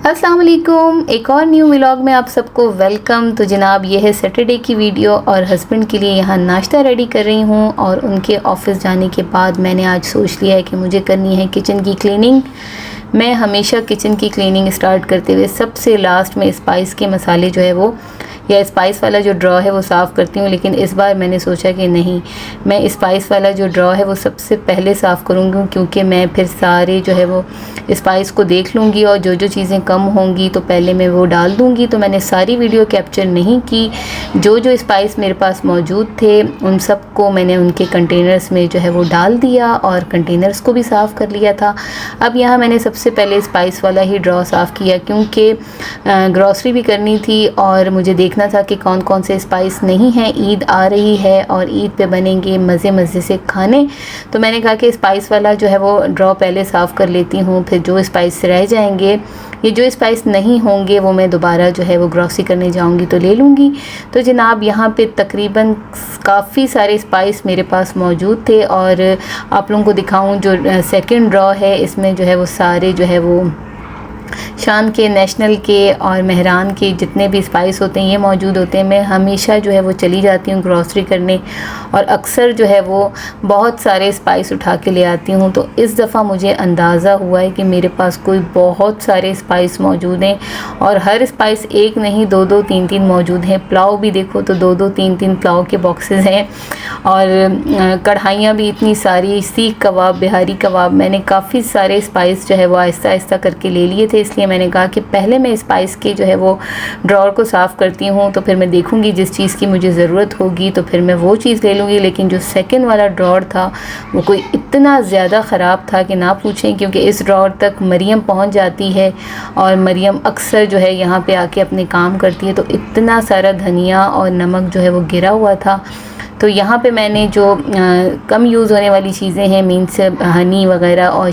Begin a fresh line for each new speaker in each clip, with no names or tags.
अस्सलाम वालेकुम। एक और न्यू व्लॉग में आप सबको वेलकम। तो जनाब ये है सैटरडे की वीडियो और हस्बैंड के लिए यहाँ नाश्ता रेडी कर रही हूँ और उनके ऑफिस जाने के बाद मैंने आज सोच लिया है कि मुझे करनी है किचन की क्लीनिंग। मैं हमेशा किचन की क्लीनिंग स्टार्ट करते हुए सबसे लास्ट में स्पाइस के मसाले जो है वो या स्पाइस वाला जो ड्रॉ है वो साफ़ करती हूँ, लेकिन इस बार मैंने सोचा कि नहीं, मैं स्पाइस वाला जो ड्रॉ है वो सबसे पहले साफ़ करूँगी, क्योंकि मैं फिर सारे जो है वो स्पाइस को देख लूँगी और जो जो चीज़ें कम होंगी तो पहले मैं वो डाल दूँगी। तो मैंने सारी वीडियो कैप्चर नहीं की। जो जो स्पाइस मेरे पास मौजूद थे उन सब को मैंने उनके कंटेनर्स में जो है वो डाल दिया और कंटेनर्स को भी साफ़ कर लिया था। अब यहाँ मैंने सबसे पहले स्पाइस वाला ही ड्रॉ साफ़ किया, क्योंकि ग्रॉसरी भी करनी थी और मुझे देखना था कि कौन कौन से स्पाइस नहीं हैं। ईद आ रही है और ईद पे बनेंगे मज़े मज़े से खाने, तो मैंने कहा कि स्पाइस वाला जो है वो ड्रॉ पहले साफ़ कर लेती हूँ, फिर जो स्पाइस रह जाएंगे, ये जो स्पाइस नहीं होंगे वो मैं दोबारा जो है वो ग्रॉसरी करने जाऊँगी तो ले लूँगी। तो जनाब यहाँ पे तकरीबन काफ़ी सारे स्पाइस मेरे पास मौजूद थे और आप लोगों को दिखाऊँ जो सेकंड ड्रॉ है इसमें जो है वो सारे जो है वो शान के, नेशनल के और मेहरान के जितने भी स्पाइस होते हैं ये मौजूद होते हैं। मैं हमेशा जो है वो चली जाती हूँ ग्रॉसरी करने और अक्सर जो है वो बहुत सारे स्पाइस उठा के ले आती हूँ। तो इस दफ़ा मुझे अंदाज़ा हुआ है कि मेरे पास कोई बहुत सारे स्पाइस मौजूद हैं और हर स्पाइस एक नहीं, दो दो तीन तीन मौजूद हैं। पुलाव भी देखो तो दो दो तीन तीन पुलाव के बॉक्सेस हैं और कढ़ाइयाँ भी इतनी सारी, सीख कबाब, बिहारी कबाब, मैंने काफ़ी सारे स्पाइस जो है वो आहिस्ता आहिस्ता करके ले लिए थे। इसलिए मैंने कहा कि पहले मैं स्पाइस के जो है वो ड्रॉर को साफ़ करती हूँ, तो फिर मैं देखूँगी जिस चीज़ की मुझे ज़रूरत होगी तो फिर मैं वो चीज़ ले लूँगी। लेकिन जो सेकंड वाला ड्रॉर था वो कोई इतना ज़्यादा ख़राब था कि ना पूछें, क्योंकि इस ड्रॉर तक मरियम पहुँच जाती है और मरियम अक्सर जो है यहाँ पे आके अपने काम करती है। तो इतना सारा धनिया और नमक जो है वो गिरा हुआ था। तो यहाँ पे मैंने जो कम यूज़ होने वाली चीज़ें हैं, मीन्स हनी वगैरह और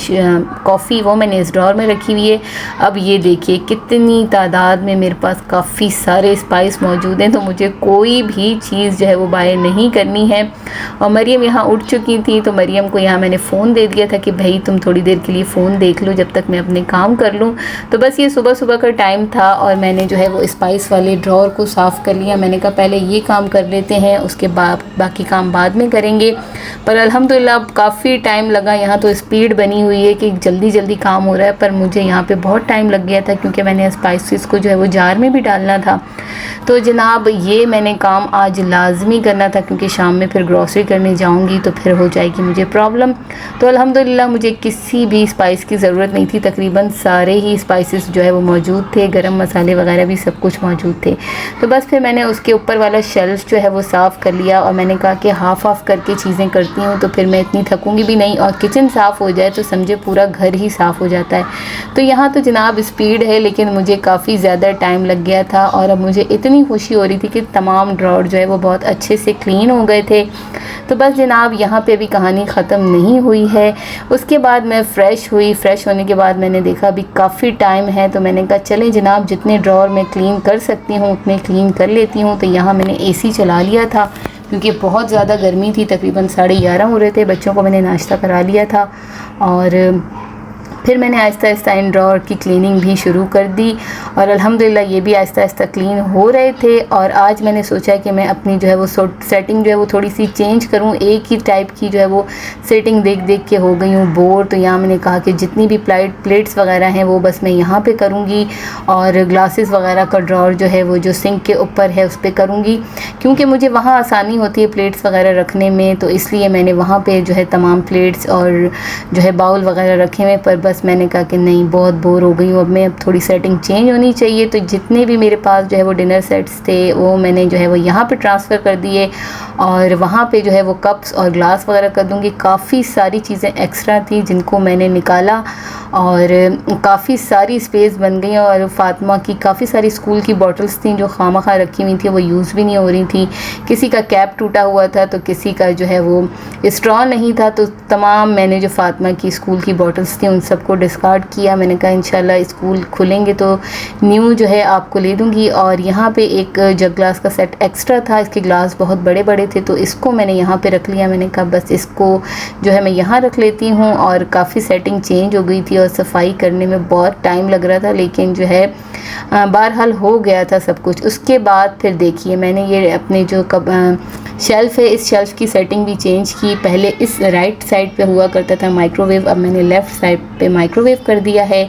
कॉफ़ी, वो मैंने इस ड्रॉर में रखी हुई है। अब ये देखिए कितनी तादाद में मेरे पास काफ़ी सारे स्पाइस मौजूद हैं, तो मुझे कोई भी चीज़ जो है वो बाय नहीं करनी है। और मरियम यहाँ उठ चुकी थी, तो मरियम को यहाँ मैंने फ़ोन दे दिया था कि भाई तुम थोड़ी देर के लिए फ़ोन देख लो जब तक मैं अपने काम कर लूँ। तो बस ये सुबह सुबह का टाइम था और मैंने जो है वो स्पाइस वाले ड्रॉर को साफ़ कर लिया। मैंने कहा पहले ये काम कर लेते हैं, उसके बाद बाकी काम बाद में करेंगे। पर अल्हम्दुलिल्लाह अब काफ़ी टाइम लगा। यहाँ तो स्पीड बनी हुई है कि जल्दी जल्दी काम हो रहा है, पर मुझे यहाँ पे बहुत टाइम लग गया था क्योंकि मैंने स्पाइसेस को जो है वो जार में भी डालना था। तो जनाब ये मैंने काम आज लाजमी करना था, क्योंकि शाम में फिर ग्रॉसरी करने जाऊँगी तो फिर हो जाएगी मुझे प्रॉब्लम। तो अल्हम्दुलिल्लाह मुझे किसी भी स्पाइस की ज़रूरत नहीं थी, तकरीबन सारे ही स्पाइसेस जो है वो मौजूद थे, गरम मसाले वगैरह भी सब कुछ मौजूद थे। तो बस फिर मैंने उसके ऊपर वाला शेल्फ जो है वो साफ़ कर लिया और मैंने कहा कि हाफ़ ऑफ करके चीज़ें करती हूँ तो फिर मैं इतनी थकूँगी भी नहीं और किचन साफ़ हो जाए तो समझे पूरा घर ही साफ़ हो जाता है। तो यहाँ तो जनाब स्पीड है, लेकिन मुझे काफ़ी ज़्यादा टाइम लग गया था और अब मुझे इतनी खुशी हो रही थी कि तमाम ड्रॉर जो है वो बहुत अच्छे से क्लीन हो गए थे। तो बस जनाब यहाँ पे अभी कहानी ख़त्म नहीं हुई है। उसके बाद मैं फ़्रेश हुई। फ़्रेश होने के बाद मैंने देखा अभी काफ़ी टाइम है, तो मैंने कहा चलें जनाब जितने ड्रॉर मैं क्लीन कर सकती हूँ उतने क्लीन कर लेती हूँ। तो यहाँ मैंने एसी चला लिया था क्योंकि बहुत ज़्यादा गर्मी थी, तकरीबन 11:30 हो रहे थे। बच्चों को मैंने नाश्ता करा लिया था और फिर मैंने आहिस्ता आहिस्ता इन ड्रॉर की क्लीनिंग भी शुरू कर दी और अल्हम्दुलिल्लाह ये भी आहिस्ता आहिस्ता क्लीन हो रहे थे। और आज मैंने सोचा कि मैं अपनी जो है वो सेटिंग जो है वो थोड़ी सी चेंज करूं। एक ही टाइप की जो है वो सेटिंग देख देख के हो गई हूँ बोर। तो यहाँ मैंने कहा कि जितनी भी प्लेट्स वगैरह हैं वो बस मैं यहाँ पे करूँगी और ग्लासेस वगैरह का ड्रॉर जो है वो जो सिंक के ऊपर है उस पर करूँगी, क्योंकि मुझे वहाँ आसानी होती है प्लेट्स वगैरह रखने में। तो इसलिए मैंने वहाँ पर जो है तमाम प्लेट्स और जो है बाउल वगैरह रखे हुए। पर बस मैंने कहा कि नहीं, बहुत बोर हो गई हूँ, अब मैं अब थोड़ी सेटिंग चेंज होनी चाहिए। तो जितने भी मेरे पास जो है वो डिनर सेट्स थे वो मैंने जो है वो यहाँ पे ट्रांसफ़र कर दिए और वहाँ पे जो है वो कप्स और ग्लास वगैरह कर दूँगी। काफ़ी सारी चीज़ें एक्स्ट्रा थी जिनको मैंने निकाला और काफ़ी सारी स्पेस बन गई और फ़ातिमा की काफ़ी सारी स्कूल की बॉटल्स थी जो खामखा रखी हुई थी, वो यूज़ भी नहीं हो रही थी। किसी का कैप टूटा हुआ था तो किसी का जो है वो स्ट्रॉ नहीं था। तो तमाम मैंने जो फ़ातिमा की स्कूल की बॉटल्स थी उन सबको डिस्कार्ड किया। मैंने कहा इंशाल्लाह स्कूल खुलेंगे तो न्यू जो है आपको ले दूँगी। और यहाँ पे एक जग ग्लास का सेट एक्स्ट्रा था, इसके ग्लास बहुत बड़े बड़े थे तो इसको मैंने यहाँ पे रख लिया। मैंने कहा बस इसको जो है मैं यहाँ रख लेती हूँ और काफ़ी सेटिंग चेंज हो गई थी और सफाई करने में बहुत टाइम लग रहा था, लेकिन जो है बहरहाल हो गया था सब कुछ। उसके बाद फिर देखिए मैंने ये अपने जो शेल्फ़ है, इस शेल्फ़ की सेटिंग भी चेंज की। पहले इस राइट साइड पे हुआ करता था माइक्रोवेव, अब मैंने लेफ़्ट साइड पे माइक्रोवेव कर दिया है।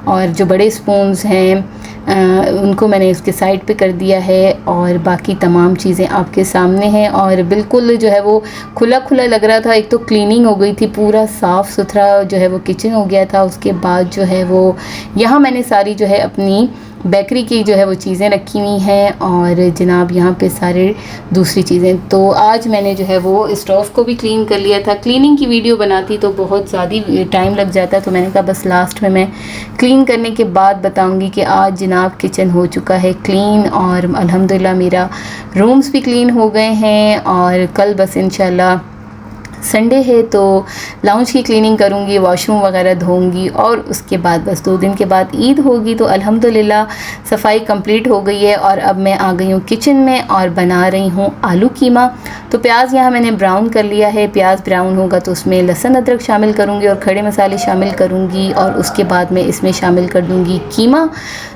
और जो बड़े स्पून्स हैं उनको मैंने इसके साइड पे कर दिया है, और बाकी तमाम चीज़ें आपके सामने हैं। और बिल्कुल जो है वो खुला खुला लग रहा था। एक तो क्लीनिंग हो गई थी, पूरा साफ़ सुथरा जो है वो किचन हो गया था। उसके बाद जो है वो यहाँ मैंने सारी जो है अपनी बेकरी की जो है वो चीज़ें रखी हुई हैं, और जनाब यहाँ पे सारे दूसरी चीज़ें। तो आज मैंने जो है वो स्टोव को भी क्लीन कर लिया था। क्लीनिंग की वीडियो बनाती तो बहुत ज़्यादा टाइम लग जाता, तो मैंने कहा बस लास्ट में मैं क्लीन करने के बाद बताऊंगी कि आज जनाब किचन हो चुका है क्लीन, और अल्हम्दुलिल्लाह मेरा रूम्स भी क्लीन हो गए हैं। और कल बस इंशाल्लाह संडे है तो लाउंज की क्लीनिंग करूँगी, वॉशरूम वगैरह धोऊंगी, और उसके बाद बस 2 दिन के बाद ईद होगी। तो अल्हम्दुलिल्लाह सफाई कंप्लीट हो गई है, और अब मैं आ गई हूँ किचन में और बना रही हूँ आलू कीमा। तो प्याज यहाँ मैंने ब्राउन कर लिया है। प्याज ब्राउन होगा तो उसमें लहसुन अदरक शामिल करूँगी और खड़े मसाले शामिल करूँगी, और उसके बाद मैं इसमें शामिल कर दूँगी कीमा।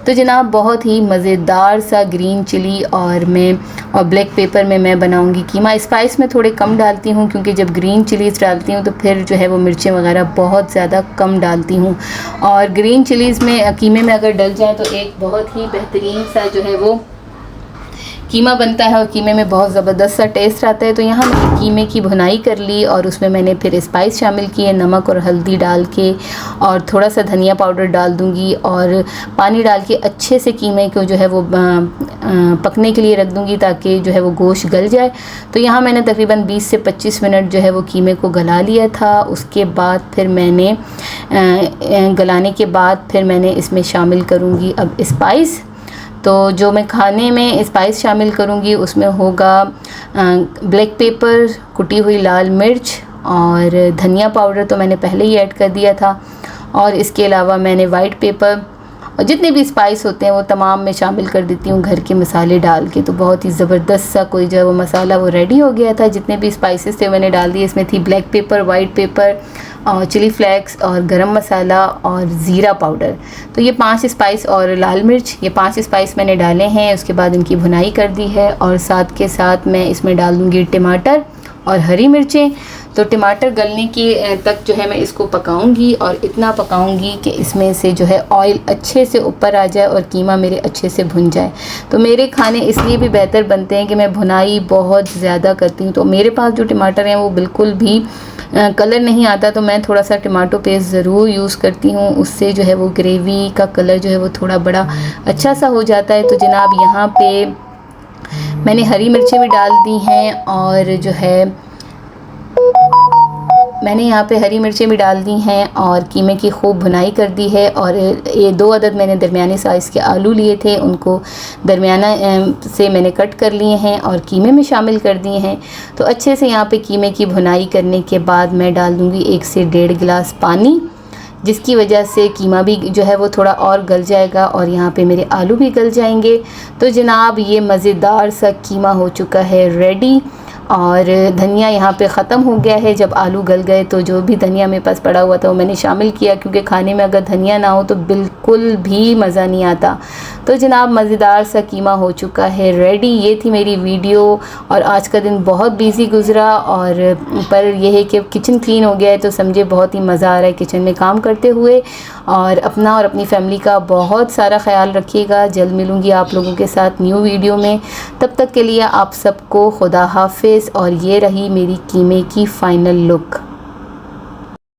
तो जनाब बहुत ही मज़ेदार सा ग्रीन चिली और ब्लैक पेपर में मैं बनाऊँगी कीमा। स्पाइस में थोड़े कम डालती हूँ, क्योंकि जब ग्रीन चिलीज़ डालती हूँ तो फिर जो है वो मिर्चें वगैरह बहुत ज़्यादा कम डालती हूँ। और ग्रीन चिलीज़ में कीमे में अगर डल जाए तो एक बहुत ही बेहतरीन सा जो है वो कीमा बनता है, और कीमे में बहुत ज़बरदस्त सा टेस्ट आता है। तो यहाँ मैंने कीमे की भुनाई कर ली, और उसमें मैंने फिर स्पाइस शामिल किए, नमक और हल्दी डाल के, और थोड़ा सा धनिया पाउडर डाल दूँगी, और पानी डाल के अच्छे से कीमे को जो है वो पकने के लिए रख दूँगी, ताकि जो है वो गोश्त गल जाए। तो यहाँ मैंने तकरीबन 20 से 25 मिनट जो है वो कीमे को गला लिया था। उसके बाद फिर मैंने गलाने के बाद फिर मैंने इसमें शामिल करूँगी अब स्पाइस। तो जो मैं खाने में स्पाइस शामिल करूँगी उसमें होगा ब्लैक पेपर, कुटी हुई लाल मिर्च, और धनिया पाउडर तो मैंने पहले ही ऐड कर दिया था। और इसके अलावा मैंने वाइट पेपर और जितने भी स्पाइस होते हैं वो तमाम मैं शामिल कर देती हूँ घर के मसाले डाल के। तो बहुत ही ज़बरदस्त सा कोई जो है वो मसाला वो रेडी हो गया था। जितने भी स्पाइसेस थे मैंने डाल दिए। इसमें थी ब्लैक पेपर, वाइट पेपर, और चिली फ्लेक्स, और गरम मसाला, और ज़ीरा पाउडर। तो ये 5 स्पाइस, और लाल मिर्च, ये 5 स्पाइस मैंने डाले हैं। उसके बाद इनकी भुनाई कर दी है, और साथ के साथ मैं इसमें डाल दूँगी टमाटर और हरी मिर्चें। तो टमाटर गलने के तक जो है मैं इसको पकाऊंगी, और इतना पकाऊंगी कि इसमें से जो है ऑयल अच्छे से ऊपर आ जाए और कीमा मेरे अच्छे से भुन जाए। तो मेरे खाने इसलिए भी बेहतर बनते हैं कि मैं भुनाई बहुत ज़्यादा करती हूँ। तो मेरे पास जो टमाटर हैं वो बिल्कुल भी कलर नहीं आता, तो मैं थोड़ा सा टमाटो पेस्ट ज़रूर यूज़ करती हूँ। उससे जो है वो ग्रेवी का कलर जो है वो थोड़ा बड़ा अच्छा सा हो जाता है। तो जनाब यहाँ पे मैंने हरी मिर्चें भी डाल दी हैं, और जो है मैंने यहाँ पे हरी मिर्चें भी डाल दी हैं, और कीमे की खूब भुनाई कर दी है। और ये 2 अदद मैंने दरमियाने साइज़ के आलू लिए थे, उनको दरमियाना से मैंने कट कर लिए हैं और कीमे में शामिल कर दिए हैं। तो अच्छे से यहाँ पे कीमे की भुनाई करने के बाद मैं डाल दूँगी 1 से 1.5 गिलास पानी, जिसकी वजह से कीमा भी जो है वो थोड़ा और गल जाएगा, और यहाँ पे मेरे आलू भी गल जाएंगे। तो जनाब ये मज़ेदार सा कीमा हो चुका है रेडी। और धनिया यहाँ पे ख़त्म हो गया है। जब आलू गल गए तो जो भी धनिया मेरे पास पड़ा हुआ था वो मैंने शामिल किया, क्योंकि खाने में अगर धनिया ना हो तो बिल्कुल भी मज़ा नहीं आता। तो जनाब मज़ेदार सा कीमा हो चुका है रेडी। ये थी मेरी वीडियो, और आज का दिन बहुत बिजी गुजरा, और पर यह है कि किचन क्लीन हो गया है, तो समझे बहुत ही मज़ा आ रहा है किचन में काम करते हुए। और अपना और अपनी फैमिली का बहुत सारा ख्याल रखिएगा। जल्द मिलूँगी आप लोगों के साथ न्यू वीडियो में। तब तक के लिए आप सबको खुदा हाफिज़। और ये रही मेरी कीमे की फ़ाइनल लुक।